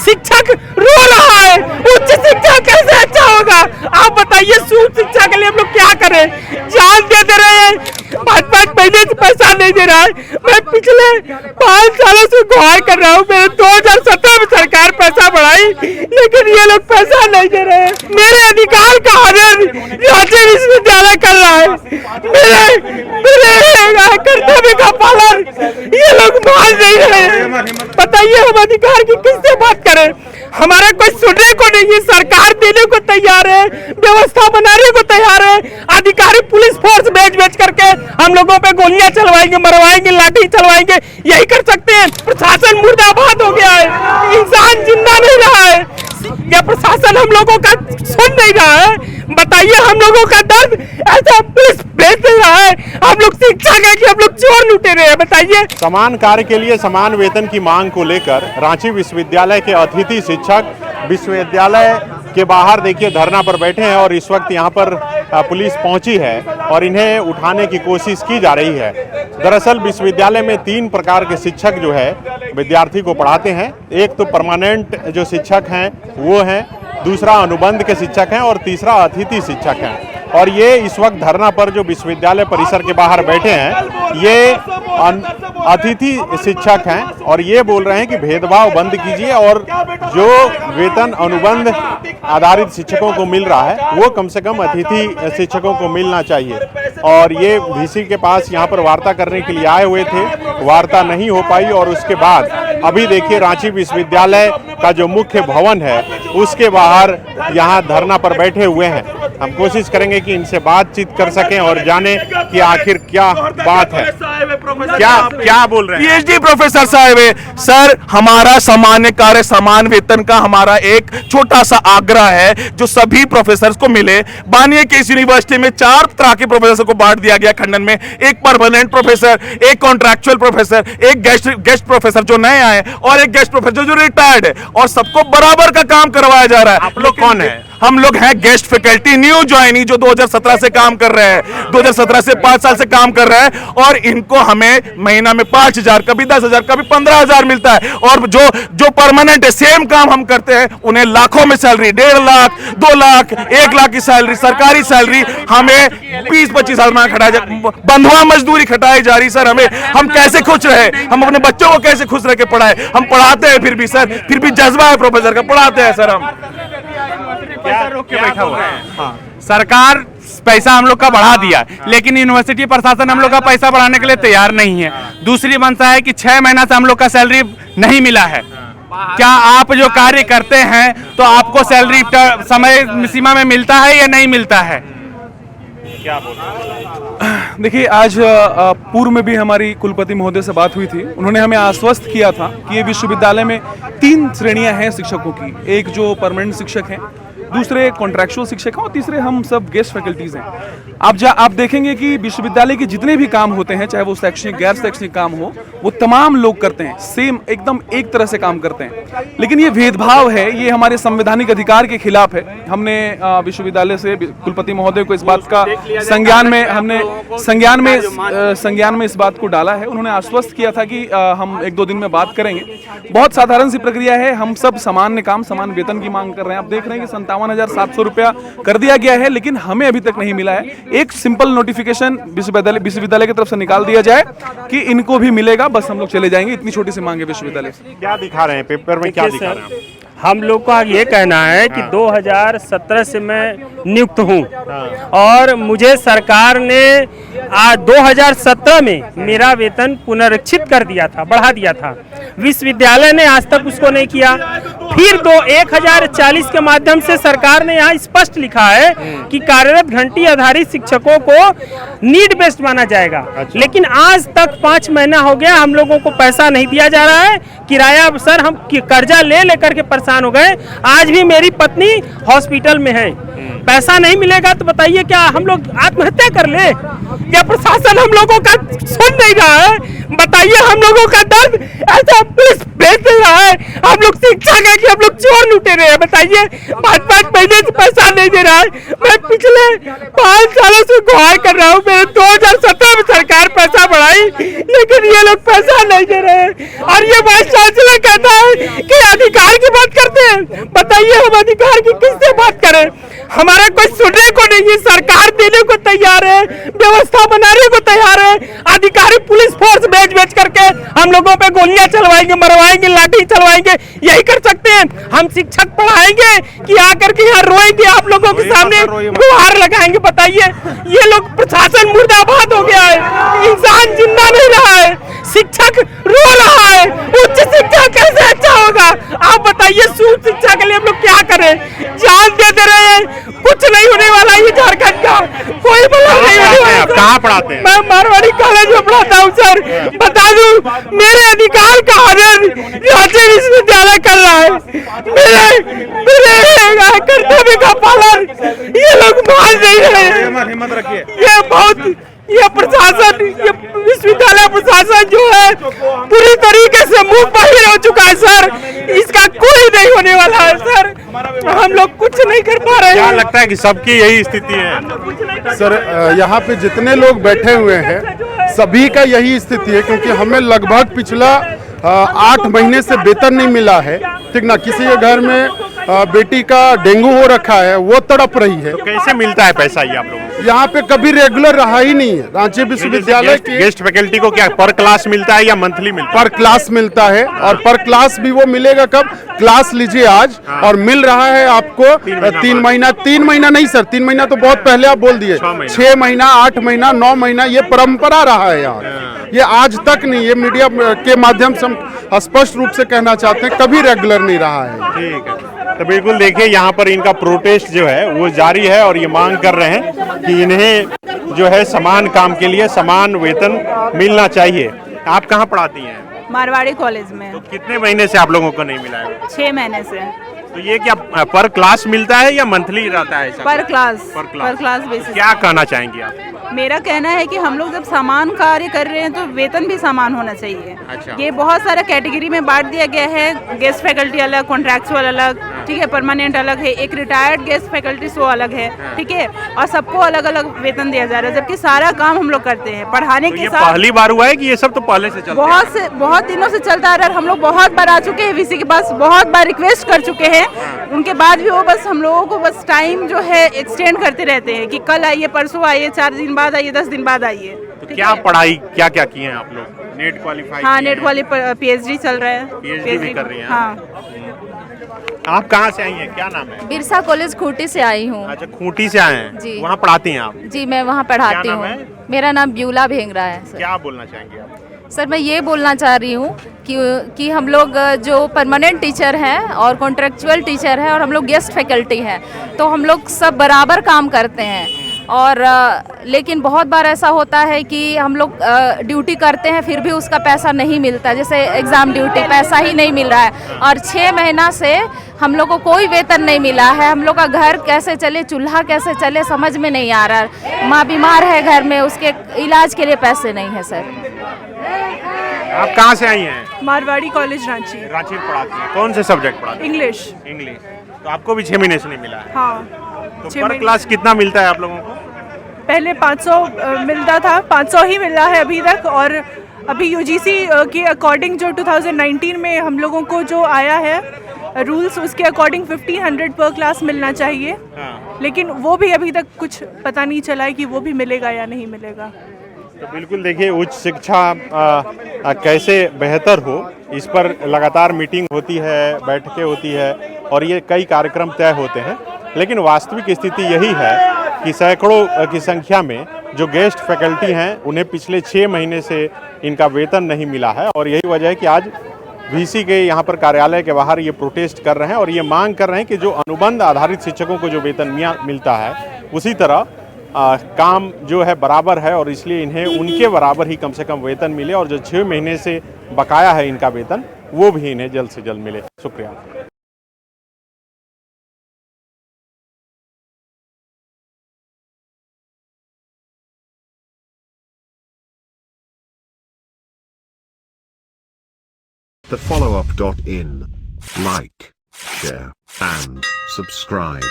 शिक्षक रो रहा है, उच्च शिक्षा कैसे अच्छा होगा? आप बताइए, सूक्ष्म शिक्षा के लिए हम लोग क्या करें? जान दे रहे हैं, 5-5 महीने से पैसा नहीं दे रहा है। मैं पिछले 5 सालों से गुहार कर रहा हूँ, मेरे 2017 में सरकार पैसा बढ़ाई, लेकिन ये लोग पैसा नहीं दे रहे हैं। मेरे अधिकार का हनन रांची विश्वविद्यालय कर रहा है, मेरे कर्तव्य का पालन ये लोग मान नहीं रहे हैं। बताइए, हम अधिकार की किससे बात करें? हमारा कोई सुनने को नहीं है। सरकार देने को तैयार है, व्यवस्था बनाने को तैयार है, अधिकारी पुलिस फोर्स बेच करके हम लोगों पे गोलियां चलवाएंगे, मरवाएंगे, लाठी चलवाएंगे, यही कर सकते हैं। प्रशासन मुर्दाबाद हो गया है, इंसान जिंदा नहीं रहा है, या प्रशासन हम लोगों का सुन नहीं रहा है। बताइए, हम लोगों का दर्द ऐसा पुलिस भेज नहीं रहा है, हम लोग शिक्षा के कि हम लोग चोर लुटे रहे हैं। बताइए, समान कार्य के लिए समान वेतन की मांग को लेकर रांची विश्वविद्यालय के अतिथि शिक्षक विश्वविद्यालय के बाहर देखिए धरना पर बैठे हैं और इस वक्त यहाँ पर पुलिस पहुंची है और इन्हें उठाने की कोशिश की जा रही है। दरअसल विश्वविद्यालय में 3 प्रकार के शिक्षक जो है विद्यार्थी को पढ़ाते हैं। एक तो परमानेंट जो शिक्षक हैं वो हैं, दूसरा अनुबंध के शिक्षक हैं और तीसरा अतिथि शिक्षक हैं। और ये इस वक्त धरना पर जो विश्वविद्यालय परिसर के बाहर बैठे हैं ये अतिथि शिक्षक हैं और ये बोल रहे हैं कि भेदभाव बंद कीजिए और जो वेतन अनुबंध आधारित शिक्षकों को मिल रहा है वो कम से कम अतिथि शिक्षकों को मिलना चाहिए। और ये वीसी के पास यहाँ पर वार्ता करने के लिए आए हुए थे, वार्ता नहीं हो पाई और उसके बाद अभी देखिए रांची विश्वविद्यालय का जो मुख्य भवन है उसके बाहर यहाँ धरना पर बैठे हुए हैं। हम कोशिश करेंगे कि इनसे बातचीत कर सकें और जाने कि आखिर क्या बात है, क्या बोल रहे हैं। पीएचडी प्रोफेसर साहब है। सर, हमारा सामान्य कार्य समान वेतन का हमारा एक छोटा सा आग्रह है जो सभी प्रोफेसर्स को मिले। मानिए कि इस यूनिवर्सिटी में 4 तरह के प्रोफेसर को बांट दिया गया खंडन में, एक परमानेंट प्रोफेसर, एक कॉन्ट्रैक्चुअल प्रोफेसर, एक गेस्ट प्रोफेसर जो नए आए और एक गेस्ट प्रोफेसर जो रिटायर्ड है, और सबको बराबर का काम करवाया जा रहा है। आप लोग कौन है? हम लोग हैं गेस्ट फैकल्टी, न्यू ज्वाइनी जो 2017 से काम कर रहे हैं, 2017 से 5 साल से काम कर रहे हैं और इनको हमें महीना में 5,000, कभी 10,000, कभी 15,000 मिलता है। और जो परमानेंट है, सेम काम हम करते हैं, उन्हें लाखों में सैलरी, 1.5 लाख, 2 लाख, 1 लाख की सैलरी, सरकारी सैलरी, हमें 20-25 हजार में खटाया बंधुआ मजदूरी खटाई जा रही। सर, हम कैसे खुश रहे? हम अपने बच्चों को कैसे खुश रह के पढ़ाए? हम पढ़ाते हैं फिर भी सर, फिर भी जज्बा है प्रोफेसर का, पढ़ाते हैं सर। हम बैठा हुआ है। हाँ। सरकार पैसा हम लोग का बढ़ा दिया, लेकिन यूनिवर्सिटी प्रशासन हम लोग का पैसा बढ़ाने के लिए तैयार नहीं है। दूसरी मंशा है कि 6 महीना से हम लोग का सैलरी नहीं मिला है। क्या आप जो कार्य करते हैं तो आपको सैलरी समय सीमा में मिलता है या नहीं मिलता है? क्या बोल रहे हैं? देखिए, आज पूर्व में भी हमारी कुलपति महोदय से बात हुई थी। उन्होंने हमें आश्वस्त किया था कि ये विश्वविद्यालय में 3 श्रेणियां हैं शिक्षकों की। एक जो परमानेंट शिक्षक हैं, दूसरे कॉन्ट्रैक्चुअल शिक्षक हैं और तीसरे हम सब गेस्ट फैकल्टीज हैं। आप देखेंगे कि विश्वविद्यालय के जितने भी काम होते हैं, चाहे वो शैक्षणिक गैर शैक्षणिक काम हो, वो तमाम लोग करते हैं, सेम एकदम एक तरह से काम करते हैं। लेकिन ये भेदभाव है, ये हमारे संवैधानिक अधिकार के खिलाफ है। हमने विश्वविद्यालय से कुलपति महोदय को इस बात का संज्ञान में इस बात को डाला है। उन्होंने आश्वस्त किया था कि हम 1-2 दिन में बात करेंगे। बहुत साधारण सी प्रक्रिया है, हम सब सामान्य काम समान वेतन की मांग कर रहे हैं। आप देख रहे हैं कि 57,700 रुपया कर दिया गया है, लेकिन हमें अभी तक नहीं मिला है। एक सिंपल नोटिफिकेशन विश्वविद्यालय की तरफ से निकाल दिया जाए कि इनको भी मिलेगा, बस हम लोग चले जाएंगे। इतनी छोटी सी मांग है विश्वविद्यालय से। क्या दिखा रहे हैं पेपर में, क्या दिखा रहे हैं? हम लोग का ये कहना है कि 2017 से मैं नियुक्त हूँ और मुझे सरकार ने 2017 में मेरा वेतन पुनरीक्षित कर दिया था, बढ़ा दिया था। विश्वविद्यालय ने आज तक उसको नहीं किया। फिर 1040 के माध्यम से सरकार ने यहाँ स्पष्ट लिखा है कि कार्यरत घंटी आधारित शिक्षकों को नीड बेस्ड माना जाएगा। लेकिन आज तक 5 महीना हो गया, हम लोगों को पैसा नहीं दिया जा रहा है। किराया सर, हम कर्जा ले लेकर के परेशान हो गए। आज भी मेरी पत्नी हॉस्पिटल में है, पैसा नहीं मिलेगा तो बताइए क्या हम लोग आत्महत्या कर ले? क्या प्रशासन हम लोगों का सुन नहीं रहा है? बताइए, हम लोगों का दर्द ऐसा पुलिस भेज नहीं रहा है, हम लोग शिक्षा के कि हम लोग चोर लुटे रहे हैं। बताइए, 5-5 महीने से पैसा नहीं दे रहा है। मैं पिछले 5 सालों से गुहार कर रहा हूँ, मेरे 2017 में सरकार पैसा बढ़ाई, लेकिन ये लोग पैसा नहीं दे रहे हैं। और ये वाइस चांसलर कहता है कि अधिकार की बात कर बताइए हम अधिकार की किससे बात करें? हमारा कोई सुनने को नहीं है। सरकार देने को तैयार है, व्यवस्था बनाने को तैयार है। अधिकारी पुलिस फोर्स भेज करके हम लोगों पे गोलियां चलवाएंगे, मरवाएंगे, लाठी चलवाएंगे, यही कर सकते हैं। हम शिक्षक पढ़ाएंगे कि आकर के यहाँ रोएंगे आप लोगों के सामने गुहार लगाएंगे? बताइए, ये लोग प्रशासन मुर्दाबाद हो गया है, इंसान जिंदा नहीं रहा है, शिक्षक रो रहा है। उच्च शिक्षा कैसे अच्छा होगा? आप बताइए, उच्च शिक्षा के लिए हम लोग क्या करें? जान दे रहे हैं, कुछ नहीं होने वाला ये झारखंड का, कोई बदलाव नहीं होने वाला। कहाँ पढ़ाते हैं? मैं मारवाड़ी कॉलेज में पढ़ाता हूँ सर। बता दूं, मेरे अधिकार का हनन रांची विश्वविद्यालय कर रहा है। मेरे कर्तव्य का पालन ये लोग मान नहीं रहे हैं। हिम्मत रखिए। ये प्रशासन, ये विश्वविद्यालय प्रशासन जो है पूरी तरीके से मुंह बहिर हो चुका है सर। इसका कोई नहीं होने वाला है सर। हम लोग कुछ नहीं कर पा रहे हैं। क्या लगता है कि सबकी यही स्थिति है? सर, यहाँ पे जितने लोग बैठे हुए हैं सभी का यही स्थिति है, क्योंकि हमें लगभग पिछला 8 महीने से वेतन नहीं मिला है। ठीक ना, किसी के घर में बेटी का डेंगू हो रखा है, वो तड़प रही है। तो कैसे मिलता है पैसा ये आप लोगों को? यहाँ पे कभी रेगुलर रहा ही नहीं है। रांची विश्वविद्यालय के गेस्ट फैकल्टी को क्या पर क्लास मिलता है या मंथली मिलता है? पर क्लास मिलता है, और पर क्लास भी वो मिलेगा कब? क्लास लीजिए आज, और मिल रहा है आपको 3 महीना। 3 महीना नहीं सर, 3 महीना तो बहुत पहले आप बोल दिए। 6 महीना, 8 महीना, 9 महीना, ये परंपरा रहा है यहाँ। ये आज तक नहीं, ये मीडिया के माध्यम से हम स्पष्ट रूप से कहना चाहते हैं, कभी रेगुलर नहीं रहा है। ठीक है, तो बिल्कुल देखिए यहाँ पर इनका प्रोटेस्ट जो है वो जारी है, और ये मांग कर रहे हैं कि इन्हें जो है समान काम के लिए समान वेतन मिलना चाहिए। आप कहाँ पढ़ाती हैं? मारवाड़ी कॉलेज में। तो कितने महीने से आप लोगों को नहीं मिला है? 6 महीने से। तो ये क्या पर क्लास मिलता है या मंथली रहता है? पर क्लास बेसिस। क्या कहना चाहेंगी आप? मेरा कहना है कि हम लोग जब समान कार्य कर रहे हैं तो वेतन भी समान होना चाहिए। अच्छा। ये बहुत सारा कैटेगरी में बांट दिया गया है। गेस्ट फैकल्टी अलग, कॉन्ट्रैक्चुअल अलग, ठीक है, परमानेंट अलग है, एक रिटायर्ड गेस्ट फैकल्टी सो अलग है, ठीक है, और सबको अलग अलग वेतन दिया जा रहा है, जबकि सारा काम हम लोग करते हैं पढ़ाने के साथ। पहली बार हुआ है कि ये सब तो पहले से चलता है? बहुत दिनों से चलता आ रहा है। हम लोग बहुत बार आ चुके हैं वीसी के पास, बहुत बार रिक्वेस्ट कर चुके हैं, उनके बाद भी वो बस हम लोगों को बस टाइम जो है एक्सटेंड करते रहते हैं कि कल आइए, परसों आइए, 4 दिन बाद आइए, 10 दिन बाद आइए। तो क्या पढ़ाई क्या किए हैं आप लोग? Net qualify? हाँ, नेट वाली PhD चल रहा है। PhD भी कर रही हैं? हाँ। आप कहाँ से आई हैं? क्या नाम है? बिरसा कॉलेज खूंटी से आई हूँ। अच्छा, खूंटी से आए हैं? जी। वहाँ पढ़ाती हैं आप? जी, मैं वहाँ पढ़ाती क्या नाम हूँ। है? मेरा नाम ब्यूला भेंगरा है सर। क्या बोलना चाहेंगे आप? सर, मैं ये बोलना चाह रही हूँ कि हम लोग जो परमानेंट टीचर हैं और कॉन्ट्रेक्चुअल टीचर हैं और हम लोग गेस्ट फैकल्टी हैं, तो हम लोग सब बराबर काम करते हैं। और लेकिन बहुत बार ऐसा होता है कि हम लोग ड्यूटी करते हैं फिर भी उसका पैसा नहीं मिलता, जैसे एग्ज़ाम ड्यूटी पैसा ही नहीं मिल रहा है। और 6 महीना से हम लोग को कोई वेतन नहीं मिला है। हम लोग का घर कैसे चले, चूल्हा कैसे चले, समझ में नहीं आ रहा। माँ बीमार है घर में, उसके इलाज के लिए पैसे नहीं है सर। आप कहाँ से आई हैं? मारवाड़ी कॉलेज रांची। रांची में पढ़ाती हैं? कौन से सब्जेक्ट पढ़ाती हैं? इंग्लिश। तो आपको भी 6 महीने से नहीं मिला है? हाँ। तो पर क्लास कितना मिलता है आप लोगों को? पहले 500 मिलता था, 500 ही मिला है अभी तक। और अभी UGC के अकॉर्डिंग जो 2019 में हम लोगों को जो आया है रूल्स, उसके अकॉर्डिंग 1500 पर क्लास मिलना चाहिए। हाँ। लेकिन वो भी अभी तक कुछ पता नहीं चला है कि वो भी मिलेगा या नहीं मिलेगा। तो बिल्कुल देखिए, उच्च शिक्षा कैसे बेहतर हो, इस पर लगातार मीटिंग होती है, बैठकें होती है, और ये कई कार्यक्रम तय होते हैं। लेकिन वास्तविक स्थिति यही है कि सैकड़ों की संख्या में जो गेस्ट फैकल्टी हैं उन्हें पिछले 6 महीने से इनका वेतन नहीं मिला है, और यही वजह है कि आज VC के यहाँ पर कार्यालय के बाहर ये प्रोटेस्ट कर रहे हैं और ये मांग कर रहे हैं कि जो अनुबंध आधारित शिक्षकों को जो वेतन मिलता है उसी तरह काम जो है बराबर है, और इसलिए इन्हें उनके बराबर ही कम से कम वेतन मिले, और जो 6 महीने से बकाया है इनका वेतन वो भी इन्हें जल्द से जल्द मिले। शुक्रिया। The followup.in. Like, share, and subscribe.